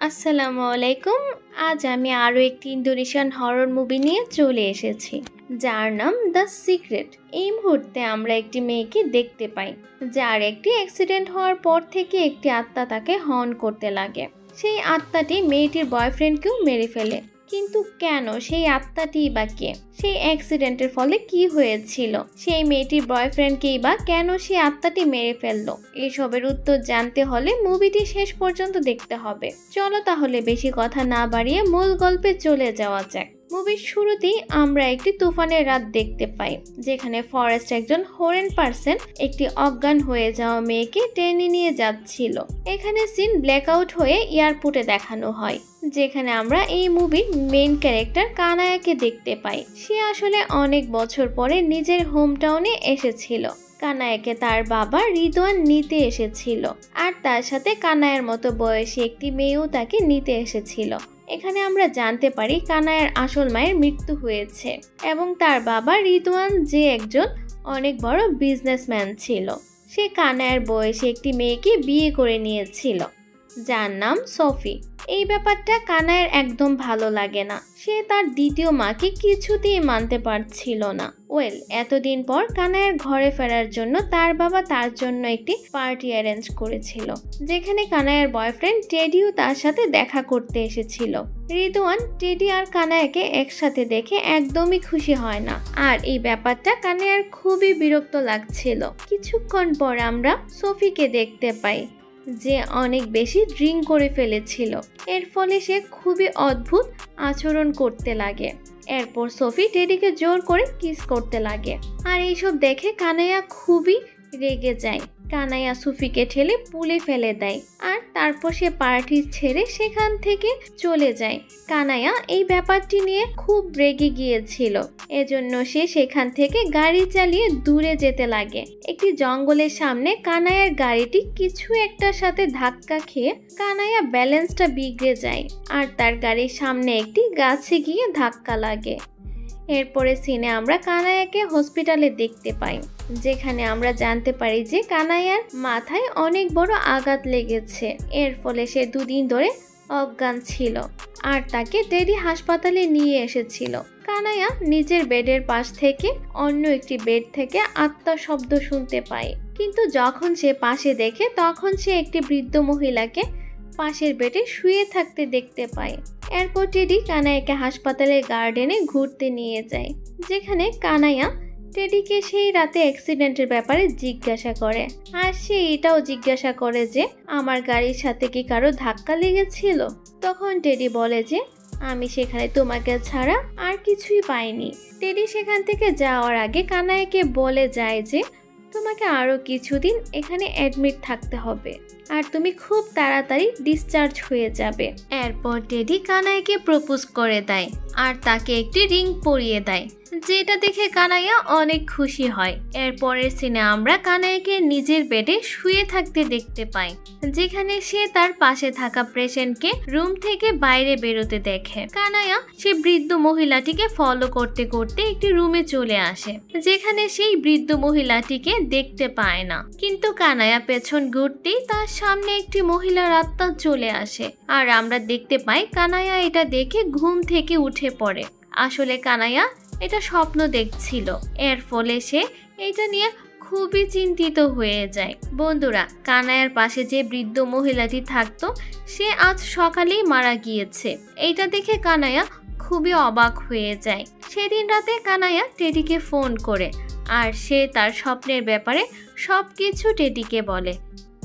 আসসালামু আলাইকুম। আজ আমি আরও একটি ইন্দোনেশিয়ান হরর মুভি নিয়ে চলে এসেছি, যার নাম দ্য সিক্রেট। এই মুহূর্তে আমরা একটি মেয়েকে দেখতে পাই, যার একটি অ্যাক্সিডেন্ট হওয়ার পর থেকে একটি আত্মা তাকে হর্ন করতে লাগে। সেই আত্মাটি মেয়েটির বয়ফ্রেন্ডকেও মেরে ফেলে, কিন্তু কেন? সেই আত্মাটি বা কে? সেই অ্যাক্সিডেন্টের ফলে কি হয়েছিল? সেই মেয়েটির বয়ফ্রেন্ডকেই বা কেন সেই আত্মাটি মেরে ফেললো? এসবের উত্তর জানতে হলে মুভিটি শেষ পর্যন্ত দেখতে হবে। চলো তাহলে বেশি কথা না বাড়িয়ে মূল গল্পে চলে যাওয়া যাক। মুভির শুরুতেই আমরা একটি তুফানের রাত দেখতে পাই, যেখানে ফরেস্ট একজন হরেন পার্সন একটি অজ্ঞান হয়ে যাওয়া মেয়েকে টেনে নিয়ে যাচ্ছিল। এখানে সিন ব্ল্যাকআউট হয়ে এয়ারপোর্টে দেখানো হয়, যেখানে আমরা এই মুভির মেইন ক্যারেক্টার কানায়াকে দেখতে পাই। সে আসলে অনেক বছর পরে নিজের হোম টাউনে এসেছিল। কানায়াকে তার বাবা রিদওয়ান নিতে এসেছিল, আর তার সাথে কানায়ার মতো বয়সী একটি মেয়েও তাকে নিতে এসেছিল। এখানে আমরা জানতে পারি কানায়ার আসল মায়ের মৃত্যু হয়েছে এবং তার বাবা রিদওয়ান, যে একজন অনেক বড় বিজনেসম্যান ছিল, সে কানায়ার বয়সী একটি মেয়েকে বিয়ে করে নিয়েছিল, যার নাম সফি। এই ব্যাপারটা কানায়ার একদম ভালো লাগে না। সে তার দ্বিতীয় মাকে কিছুতেই মানতে পারছিল না। এতদিন পর কানায়ার ঘরে ফেরার জন্য তার বাবা তার জন্য একটি পার্টি অ্যারেঞ্জ করেছিল, যেখানে কানায়ার বয়ফ্রেন্ড টেডিও তার সাথে দেখা করতে এসেছিল। রিদওয়ান টেডি আর কানায়াকে একসাথে দেখে একদমই খুশি হয় না, আর এই ব্যাপারটা কানায়ার খুবই বিরক্ত লাগছিল। কিছুক্ষণ পর আমরা সফিকে দেখতে পাই, যে অনেক বেশি ড্রিঙ্ক করে ফেলেছিল। এর ফলে সে খুবই অদ্ভুত আচরণ করতে লাগে। এরপর সফি টেডিকে জোর করে কিস করতে লাগে, আর এইসব দেখে কানায়া খুবই রেগে যায়। কানায়া সফিকে ঠেলে পুলে ফেলে দেয়, আর তারপর সে পার্টি ছেড়ে সেখান থেকে চলে যায়। কানায়া এই ব্যাপারটি নিয়ে খুব রেগে গিয়েছিল, এজন্য সে সেখান থেকে গাড়ি চালিয়ে দূরে যেতে লাগে। একটি জঙ্গলের সামনে কানায়ার গাড়িটি কিছু একটার সাথে ধাক্কা খেয়ে কানায়া ব্যালেন্সটা বিগড়ে যায়, আর তার গাড়ির সামনে একটি গাছে গিয়ে ধাক্কা লাগে। এরপরে সিনে আমরা কানায়াকে হসপিটালে দেখতে পাই, যেখানে আমরা জানতে পারি যে কানায়ার মাথায় অনেক বড় আঘাত লেগেছে। এর ফলে সে 2 দিন ধরে অজ্ঞান ছিল, আর তাকে টেডি হাসপাতালে নিয়ে এসেছিল। কানায়া নিজের বেডের পাশ থেকে অন্য একটি বেড থেকে আত্মা শব্দ শুনতে পায়, কিন্তু যখন সে পাশে দেখে তখন সে একটি বৃদ্ধ মহিলাকে পাশের বেডে শুয়ে থাকতে দেখতে পায়। এরপর টেডি কানায়াকে হাসপাতালের গার্ডেনে ঘুরতে নিয়ে যায়, যেখানে কানায়া টেডিকে সেই রাতে অ্যাক্সিডেন্টের ব্যাপারে জিজ্ঞাসা করে, আর সে এটাও জিজ্ঞাসা করে যে আমার গাড়ির সাথে কি কারো ধাক্কা লেগেছিল। তখন টেডি বলে যে আমি সেখানে তোমাকে ছাড়া আর কিছুই পাইনি। টেডি সেখান থেকে যাওয়ার আগে কানায়াকে বলে যায় যে তোমাকে আরো কিছুদিন এখানে অ্যাডমিট থাকতে হবে, আর তুমি খুব তাড়াতাড়ি ডিসচার্জ হয়ে যাবে। এরপর টেডি কানায়াকে প্রপোজ করে দেয়, আর তাকে একটি রিং পরিয়ে দেয়, যেটা দেখে কানায়া অনেক খুশি হয়। এরপরের সিনে আমরা কানায়াকে নিজের বেডে শুয়ে থাকতে দেখতে পাই, যেখানে সে তার পাশে থাকা পেশেন্টকে রুম থেকে বাইরে বেরোতে দেখে। কানায়া সে বৃদ্ধ মহিলাটিকে ফলো করতে করতে একটি রুমে চলে আসে, যেখানে সেই বৃদ্ধ মহিলাটিকে দেখতে পায় না। কিন্তু কানায়া পেছন ঘুরতেই তার সামনে একটি মহিলার আত্মা চলে আসে, আর আমরা দেখতে পাই কানায়া এটা দেখে ঘুম থেকে উঠে পড়ে। আসলে কানায়া এটা স্বপ্ন দেখছিল। এর ফলে সে এটা নিয়ে খুবই চিন্তিত হয়ে যায়। বন্ধুরা, কানায়ার পাশে যে বৃদ্ধ মহিলাটি থাকতো সে আজ সকালেই মারা গিয়েছে। এইটা দেখে কানায়া খুবই অবাক হয়ে যায়। সেদিন রাতে কানায়া টেডিকে ফোন করে, আর সে তার স্বপ্নের ব্যাপারে সবকিছু টেডিকে বলে।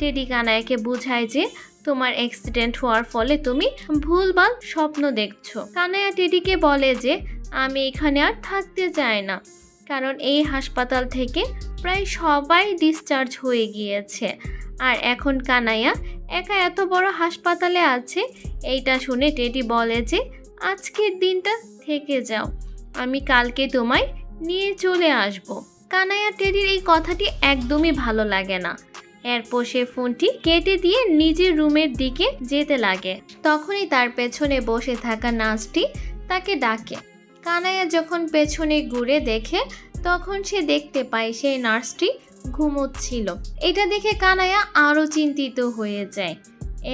টেডি কানায়াকে বুঝায় যে তোমার অ্যাক্সিডেন্ট হওয়ার ফলে তুমি ভুলভাল স্বপ্ন দেখছো। কানায়া টেডিকে বলে যে আমি এখানে আর থাকতে চাই না, কারণ এই হাসপাতাল থেকে প্রায় সবাই ডিসচার্জ হয়ে গিয়েছে, আর এখন কানায়া একা এত বড় হাসপাতালে আছে। এইটা শুনে টেডি বলে যে আজকের দিনটা থেকে যাও, আমি কালকে তোমায় নিয়ে চলে আসব। কানায়া টেডির এই কথাটি একদমই ভালো লাগে না। এরপর সে ফোনটি কেটে দিয়ে নিজের রুমের দিকে যেতে লাগে। তখনই তার পেছনে বসে থাকা নার্সটি তাকে ডাকে। কানায়া যখন পেছনে ঘুরে দেখে তখন সে দেখতে পায় সেই নার্সটি ঘুমোচ্ছিল। এটা দেখে কানায়া আরো চিন্তিত হয়ে যায়।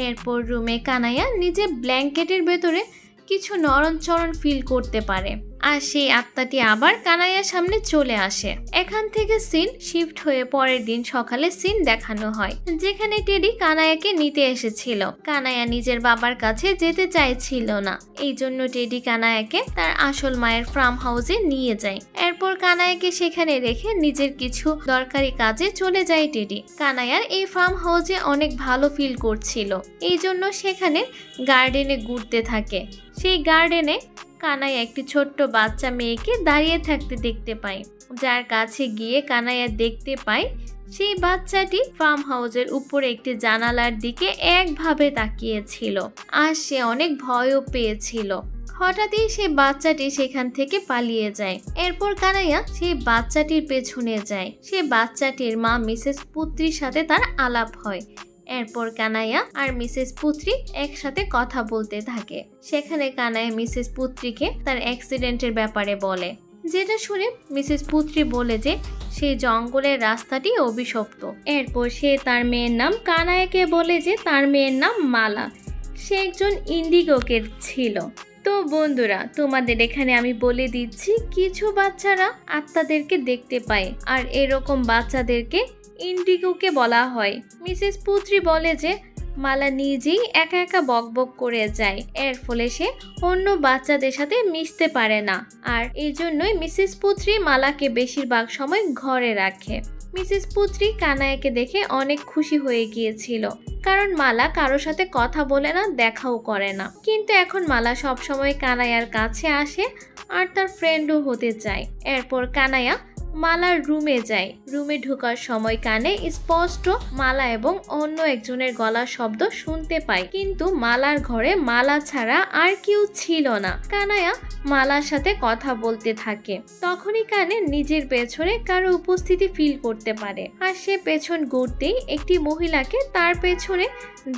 এরপর রুমে কানাইয়া নিজে ব্ল্যাঙ্কেটের ভেতরে কিছু নরমচরণ ফিল করতে পারে আর সেই আত্মাটি আবার কানাইয়ার সামনে চলে আসে। এখান থেকে সিন শিফট হয়ে পরের দিন সকালে সিন দেখানো হয় যেখানে টেডি কানাইয়াকে নিতে এসেছিল। কানাইয়া নিজের বাবার কাছে যেতে চাইছিল না, এই জন্য টেডি কানাইয়াকে তার আসল মায়ের ফার্ম হাউসে নিয়ে যায়। এরপর কানাইয়াকে সেখানে রেখে নিজের কিছু দরকারি কাজে চলে যায় টেডি। কানাইয়ার এই ফার্ম হাউসে অনেক ভালো ফিল করছিল, এই জন্য সেখানে গার্ডেনে ঘুরতে থাকে। সেই গার্ডেনে কানাইয়া একটি ছোট্ট বাচ্চা মেয়েকে দাঁড়িয়ে থাকতে দেখতে পায়, যার কাছে গিয়ে কানাইয়া দেখতে পায় সেই বাচ্চাটি ফার্ম হাউসের উপরে একটি জানালার দিকে একভাবে তাকিয়েছিল আর সে অনেক ভয়ও পেয়েছিল। হঠাৎই সেই বাচ্চাটি সেখান থেকে পালিয়ে যায়। এরপর কানাইয়া সেই বাচ্চাটির পেছনে যায়। সেই বাচ্চাটির মা মিসেস পুত্রির সাথে তার আলাপ হয়। এরপর কানাইয়া আর মিসেস পুত্রি একসাথে কথা বলতে থাকে। সেখানে কানাইয়া মিসেস পুত্রিকে তার অ্যাক্সিডেন্টের ব্যাপারে বলে, যেটা শুনে মিসেস পুত্রি বলে যে সেই জঙ্গলের রাস্তাটি অভিশপ্ত। এরপর সে তার মেয়ের নাম কানাইয়াকে বলে যে তার মেয়ের নাম মালা, সে একজন ইন্ডিগোকের ছিল। তো বন্ধুরা, তোমাদের এখানে আমি বলে দিচ্ছি কিছু বাচ্চারা আত্মাদেরকে দেখতে পায় আর এরকম বাচ্চাদেরকে ইন্ডিগোকে বলা হয়। মিসেস পুত্রি বলে যে মালা নিজেই একা একা বকবক করে যায়, এর ফলে সে অন্য বাচ্চাদের সাথে মিশতে পারে না, আর এই জন্যই মিসেস পুত্রি মালাকে বেশিরভাগ সময় ঘরে রাখে। মিসেস পুত্রি কানাইয়াকে দেখে অনেক খুশি হয়ে গিয়েছিল, কারণ মালা কারোর সাথে কথা বলে না, দেখাও করে না। কিন্তু এখন মালা সবসময় কানাইয়ার কাছে আসে আর তার ফ্রেন্ডও হতে চায়। এরপর কানাইয়া মালার রুমে যায়। রুমে ঢোকার সময় কানে স্পষ্ট মালা এবং অন্য একজনের গলার শব্দ শুনতে পায়, কিন্তু মালার ঘরে মালা ছাড়া আর কেউ ছিল না। কানাইয়া মালার সাথে কথা বলতে থাকে। তখনই কানে নিজের পেছনে কারো উপস্থিতি ফিল করতে পারে আর সে পেছন ঘুরতেই একটি মহিলাকে তার পেছনে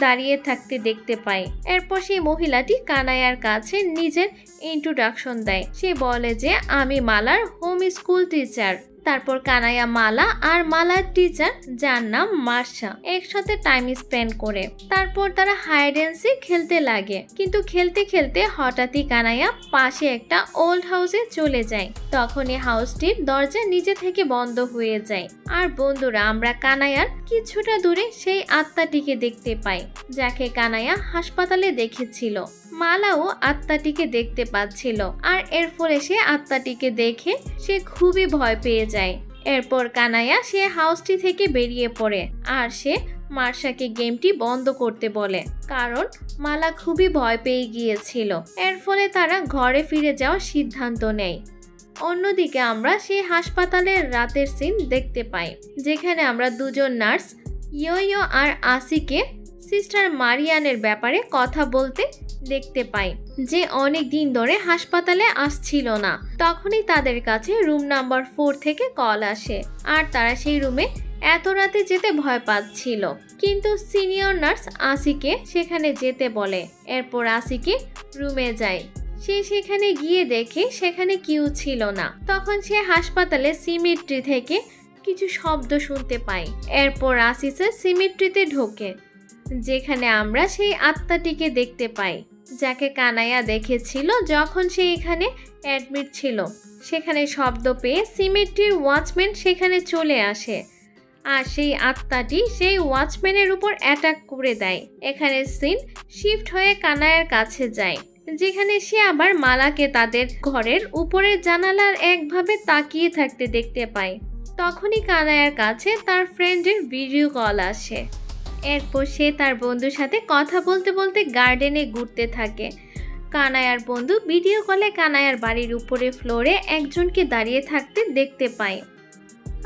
দাঁড়িয়ে থাকতে দেখতে পায়। এরপর সেই মহিলাটি কানাইয়ার কাছে নিজের ইন্ট্রোডাকশন দেয়। সে বলে যে আমি মালার হোম স্কুল টিচার। তারপর কানাইয়া মালা আর মালার টিচার, যার নাম মার্শা, একসাথে টাইম স্পেন্ড করে। তারপর তারা হাইড অ্যান্ড সিক খেলতে লাগে, কিন্তু খেলতে খেলতে হঠাৎই কানাইয়া পাশে একটা ওল্ড হাউসে চলে যায়। তখন এই হাউসটির দরজা নিজে থেকে বন্ধ হয়ে যায়। আর বন্ধুরা, আমরা কানাইয়ার কিছুটা দূরে সেই আত্মাটিকে দেখতে পাই, যাকে কানাইয়া হাসপাতালে দেখেছিল। মালাও আত্মাটিকে দেখতে পাচ্ছিল আর এর ফলে সে আত্মাটিকে দেখে সে খুবই ভয় পেয়ে যায়। এরপর কানাইয়া সে হাউসটি থেকে বেরিয়ে পড়ে আর সে মার্শাকে গেমটি বন্ধ করতে বলে, কারণ মালা খুবই ভয় পেয়ে গিয়েছিল। এর ফলে তারা ঘরে ফিরে যাওয়ার সিদ্ধান্ত নেয়। অন্যদিকে আমরা সেই হাসপাতালের রাতের সিন দেখতে পাই, যেখানে আমরা দুজন নার্স ইয়ো আর আসিকে সিস্টার মারিয়ানের ব্যাপারে কথা বলতে দেখতে পাই, যে অনেক দিন ধরে হাসপাতালে আসছিল না। তখনই তাদের কাছে রুম নাম্বার 4 থেকে কল আসে আর তারা সেই রুমে এত রাতে যেতে ভয় পাচ্ছিল, কিন্তু সিনিয়র নার্স আসিকে সেখানে যেতে বলে। এরপর আসিকে রুমে যায়। সে সেখানে গিয়ে দেখে সেখানে কেউ ছিল না। তখন সে হাসপাতালে সিমেট্রি থেকে কিছু শব্দ শুনতে পায়। এরপর আসিসে সিমেট্রিতে ঢোকে, যেখানে আমরা সেই আত্মাটিকে দেখতে পাই, যাকে কানাইয়া দেখেছিল যখন সে এখানে অ্যাডমিট ছিল। সেখানে শব্দ পেয়ে সিমেট্রির ওয়াচম্যান সেখানে চলে আসে আর সেই আত্মাটি সেই ওয়াচম্যানের উপর অ্যাটাক করে দেয়। এখানে সিন শিফট হয়ে কানাইয়ার কাছে যায়, যেখানে সে আবার মালাকে তাদের ঘরের উপরের জানালার একভাবে তাকিয়ে থাকতে দেখতে পায়। তখনই কানাইয়ার কাছে তার ফ্রেন্ডের ভিডিও কল আসে। এরপর সে তার বন্ধুর সাথে কথা বলতে বলতে গার্ডেনে ঘুরতে থাকে। কানাইয়ার বন্ধু ভিডিও কলে কানাইয়ার বাড়ির উপরে ফ্লোরে একজনকে দাঁড়িয়ে থাকতে দেখতে পায়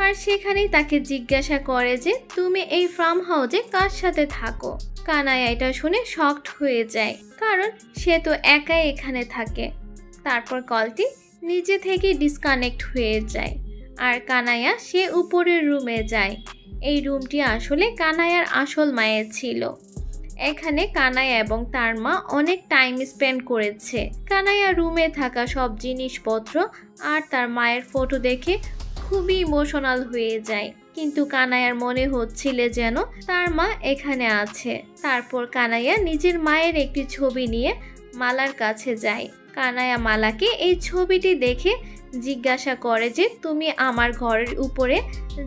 আর সেখানেই তাকে জিজ্ঞাসা করে যে তুমি এই ফার্ম হাউসে কার সাথে থাকো। কানাইয়া এটা শুনে শকড হয়ে যায়, কারণ সে তো একাই এখানে থাকে। তারপর কলটি নিজে থেকে ডিসকানেক্ট হয়ে যায় আর কানাইয়া সে উপরের রুমে যায়। এই রুমটি আসলে কানাইয়ার আসল মায়ের ছিল। এখানে কানাইয়া এবং তার মা অনেক টাইম স্পেন্ড করেছে। কানাইয়া রুমে থাকা সব জিনিসপত্র আর তার মায়ের ফটো দেখে খুবই ইমোশনাল হয়ে যায়। কিন্তু কানাইয়ার মনে হচ্ছিল যেন তার মা এখানে আছে। তারপর কানাইয়া নিজের মায়ের একটি ছবি নিয়ে মালার কাছে যায়। কানাইয়া মালাকে এই ছবিটি দেখে জিজ্ঞাসা করে যে তুমি আমার ঘরের উপরে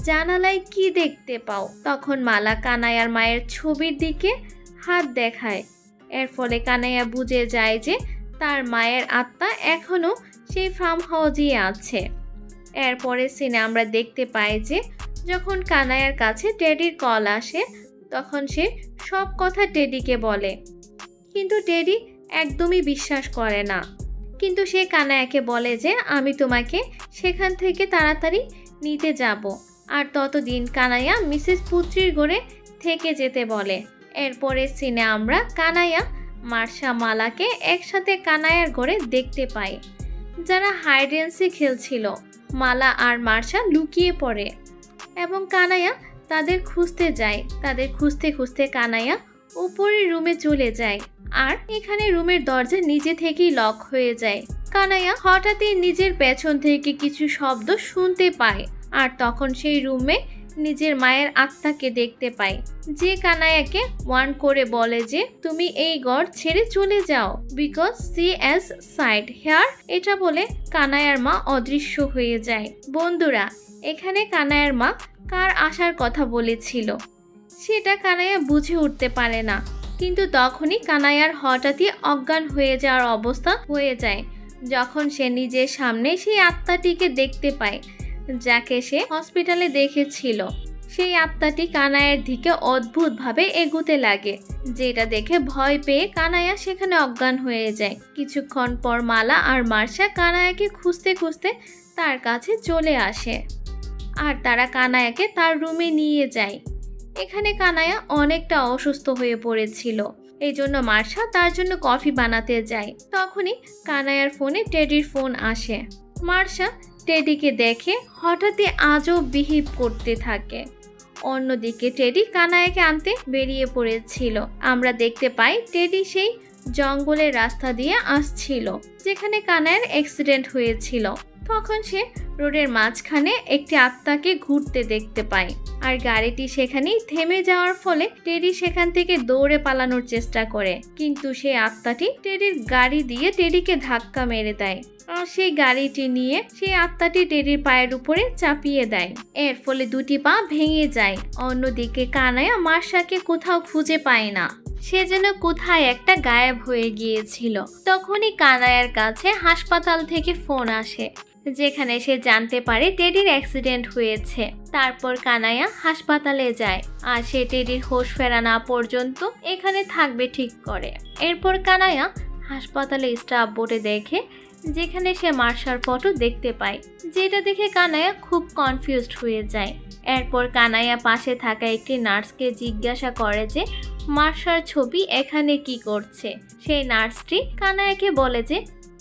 জানালায় কি দেখতে পাও। তখন মালা কানাইয়ার মায়ের ছবির দিকে হাত দেখায়। এর ফলে কানাইয়া বুঝে যায় যে তার মায়ের আত্মা এখনো সেই ফার্ম হাউসেই আছে। এরপরে সিনে আমরা দেখতে পাই যে যখন কানাইয়ার কাছে টেডির কল আসে তখন সে সব কথা টেডিকে বলে, কিন্তু টেডি একদমই বিশ্বাস করে না। কিন্তু সে কানাইয়াকে বলে যে আমি তোমাকে সেখান থেকে তাড়াতাড়ি নিতে যাব, আর ততদিন কানাইয়া মিসেস পুত্রীর ঘরে থেকে যেতে বলে। এরপরে সিনে আমরা কানাইয়া, মার্শা, মালাকে একসাথে কানাইয়ার ঘরে দেখতে পাই, যারা হাইড অ্যান্ড সিক খেলছিল। মালা আর মার্শা লুকিয়ে পড়ে এবং কানাইয়া তাদের খুঁজতে যায়। তাদের খুঁজতে খুঁজতে কানাইয়া উপরের রুমে চলে যায়, আর এখানে রুমের দরজা নিজে থেকেই লক হয়ে যায়। কানাইয়া হঠাৎই নিজের পেছন থেকে কিছু শব্দ শুনতে পায়, আর তখন সেই রুমে নিজের মায়ের আত্মাকে দেখতে পায়, যে কানাইয়াকে ওয়ার্ন করে বলে যে তুমি এই ঘর ছেড়ে চলে যাও, because she is side here. এটা বলে কানাইয়ার মা অদৃশ্য হয়ে যায়। বন্ধুরা, এখানে কানাইয়ার মা কার আসার কথা বলেছিল সেটা কানাইয়া বুঝে উঠতে পারে না, কিন্তু তখনই কানাইয়ার হঠাৎই অজ্ঞান হয়ে যাওয়ার অবস্থা হয়ে যায় যখন সে নিজের সামনে সেই আত্মাটিকে দেখতে পায় যাকে সে হসপিটালে দেখেছিল। সেই আত্মাটি কানাইয়ার দিকে অদ্ভুতভাবে এগুতে লাগে, যেটা দেখে ভয় পেয়ে কানাইয়া সেখানে অজ্ঞান হয়ে যায়। কিছুক্ষণ পর মালা আর মার্শা কানাইয়াকে খুঁজতে খুঁজতে তার কাছে চলে আসে, আর তারা কানাইয়াকে তার রুমে নিয়ে যায়। এখানে কানাইয়া অনেকটা অসুস্থ হয়ে পড়েছিল, এই জন্য মার্শা তার জন্য কফি বানাতে যায়। তখনই কানাইয়ার ফোনে টেডির ফোন আসে। মার্শা টেডিকে দেখে হঠাৎই আজব বিহেভ করতে থাকে। অন্যদিকে টেডি কানাইয়াকে আনতে বেরিয়ে পড়েছিল। আমরা দেখতে পাই টেডি সেই জঙ্গলের রাস্তা দিয়ে আসছিল যেখানে কানাইয়ার অ্যাক্সিডেন্ট হয়েছিল। তখন সে রোডের মাঝখানে একটি আত্মাকে ঘুরতে দেখতে পায়, আর গাড়িটি সেখানেই থেমে যাওয়ার ফলে টেডি সেখান থেকে দৌড়ে পালানোর চেষ্টা করে, কিন্তু সেই আত্মাটি টেডির গাড়ি দিয়ে টেডিকে ধাক্কা মেরে দেয়, আর সেই গাড়িটি নিয়ে সেই আত্মাটি টেডির পায়ের উপরে চাপিয়ে দেয়। এর ফলে দুটি পা ভেঙে যায়। অন্যদিকে কানাইয়া মার্শাকে কোথাও খুঁজে পায় না, সে যেন কোথায় একটা গায়েব হয়ে গিয়েছিল। তখনই কানাইয়ার কাছে হাসপাতাল থেকে ফোন আসে, যেখানে সে জানতে পারে টেডির অ্যাক্সিডেন্ট হয়েছে। তারপর কানাইয়া হাসপাতালে যায়, আর সে টেডির হোশ ফেরা না পর্যন্ত এখানে থাকবে ঠিক করে। এরপর কানাইয়া হাসপাতালে স্টাফ বোর্ডে দেখে, যেখানে সে মার্শার ফটো দেখতে পায়, যেটা দেখে কানাইয়া খুব কনফিউজড হয়ে যায়। এরপর কানাইয়া পাশে থাকা একটি নার্সকে জিজ্ঞাসা করে যে মার্শার ছবি এখানে কি করছে। সেই নার্সটি কানাইয়াকে বলে যে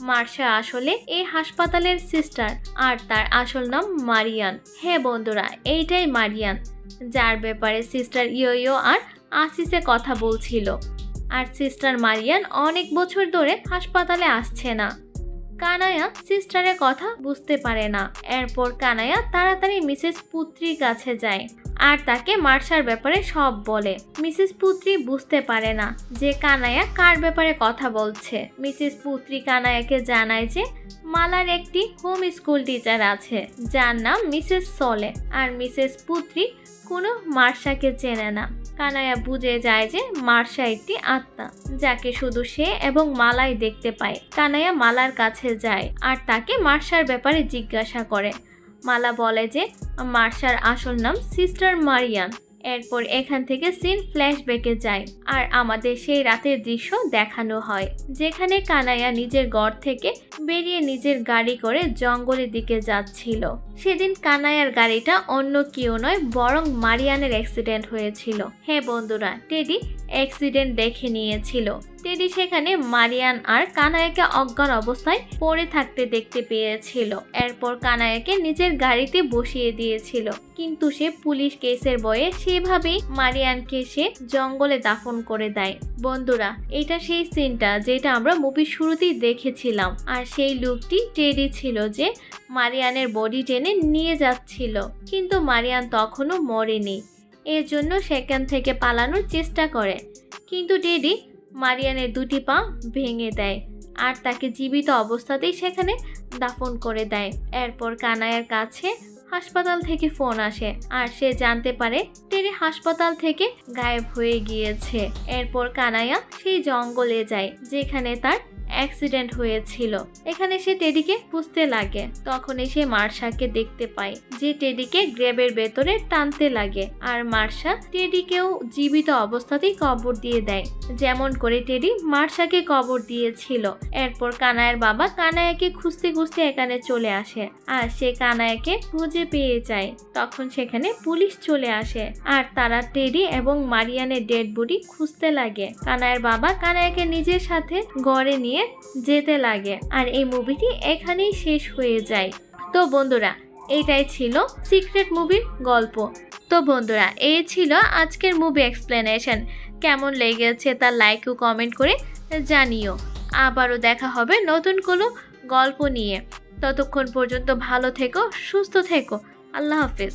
মার্শা আসলে এই হাসপাতালের সিস্টার, আর তার আসল নাম মারিয়ান। হ্যাঁ বন্ধুরা, এইটাই মারিয়ান, যার ব্যাপারে সিস্টার ইয়ো আর আসিসে কথা বলছিল। আর সিস্টার মারিয়ান অনেক বছর ধরে হাসপাতালে আসছে না। কানাইয়া সিস্টারের কথা বুঝতে পারে না। এরপর কানাইয়া তাড়াতাড়ি মিসেস পুত্রীর কাছে যায়, আর তাকে মার্শার ব্যাপারে সব বলে। মিসেস পুত্রী বুঝতে পারে না যে কানাইয়া কার ব্যাপারে কথা বলছে। মিসেস পুত্রী কানাইয়াকে জানায় যে মালার একটি হোম স্কুল টিচার আছে যার নাম মিসেস সলে, আর মিসেস পুত্রী কোনো মার্শাকে চেনে না। কানাইয়া বুঝে যায় যে মার্শা একটি আত্মা, যাকে শুধু সে এবং মালাই দেখতে পায়। কানাইয়া মালার কাছে যায় আর তাকে মার্শার ব্যাপারে জিজ্ঞাসা করে। মালা বলে যে মার্শার আসল নাম সিস্টার মারিয়ান। এরপর এখান থেকে সিন ফ্ল্যাশব্যাকে যায়, আর আমাদের সেই রাতের দৃশ্য দেখানো হয়, যেখানে কানাইয়া নিজের ঘর থেকে বেরিয়ে নিজের গাড়ি করে জঙ্গলের দিকে যাচ্ছিল। সেদিন কানাইয়ার গাড়িটা অন্য কেউ নয়, বরং মারিয়ানের অ্যাক্সিডেন্ট হয়েছিল। হ্যাঁ বন্ধুরা, টেডি অ্যাক্সিডেন্ট দেখে নিয়েছিল, টেডি সেখানে মারিয়ান আর কানায়াকে অজ্ঞান অবস্থায় পড়ে থাকতে দেখতে পেয়েছিল। এরপর কানায়াকে নিজের গাড়িতে বসিয়ে দিয়েছিল, কিন্তু সে পুলিশ কেসের ভয়ে সেভাবেই মারিয়ানকে সে জঙ্গলে দাফন করে দেয়। বন্ধুরা, এটা সেই সিনটা যেটা আমরা মুভির শুরুতেই দেখেছিলাম, আর সেই লোকটি টেডি ছিল যে মারিয়ানের বডি টেনে নিয়ে যাচ্ছিল, কিন্তু মারিয়ান তখনও মরেনি। এর জন্য সেখান থেকে পালানোর চেষ্টা করে, কিন্তু টেডি মারিয়ানের দুটি পা ভেঙে দেয় আর তাকে জীবিত অবস্থাতেই সেখানে দাফন করে দেয়। এরপর কানায়ার কাছে হাসপাতাল থেকে ফোন আসে আর সে জানতে পারে টেডি হাসপাতাল থেকে গায়েব হয়ে গিয়েছে। এরপর কানায়া সেই জঙ্গলে যায় যেখানে তার অ্যাক্সিডেন্ট হয়েছিল। এখানে সে টেডিকে খুঁজতে লাগে, তখনই সে মার্শাকে দেখতে পায় যে টেডিকে গ্রেবের ভেতরে টানতে লাগে, আর মার্শা টেডিকেও জীবিত অবস্থাতেই কবর দিয়ে দেয়, যেমন করে টেডি মার্শাকে কবর দিয়েছিল। এরপর কানায়ার বাবা কানায়াকে খুঁজতে খুঁজতে এখানে চলে আসে আর সে কানায়াকে খুঁজে পেয়ে যায়। তখন সেখানে পুলিশ চলে আসে আর তারা টেডি এবং মারিয়ানের ডেড বডি খুঁজতে লাগে। কানায়ার বাবা কানায়াকে নিজের সাথে ঘরে নিয়ে যেতে লাগে, আর এই মুভিটি এখানেই শেষ হয়ে যায়। তো বন্ধুরা, এইটাই ছিল সিক্রেট মুভির গল্প। তো বন্ধুরা, এই ছিল আজকের মুভি এক্সপ্লেনেশন। কেমন লেগেছে তা লাইক ও কমেন্ট করে জানিও। আবারও দেখা হবে নতুন কোনো গল্প নিয়ে। ততক্ষণ পর্যন্ত ভালো থেকো, সুস্থ থেকো। আল্লাহ হাফেজ।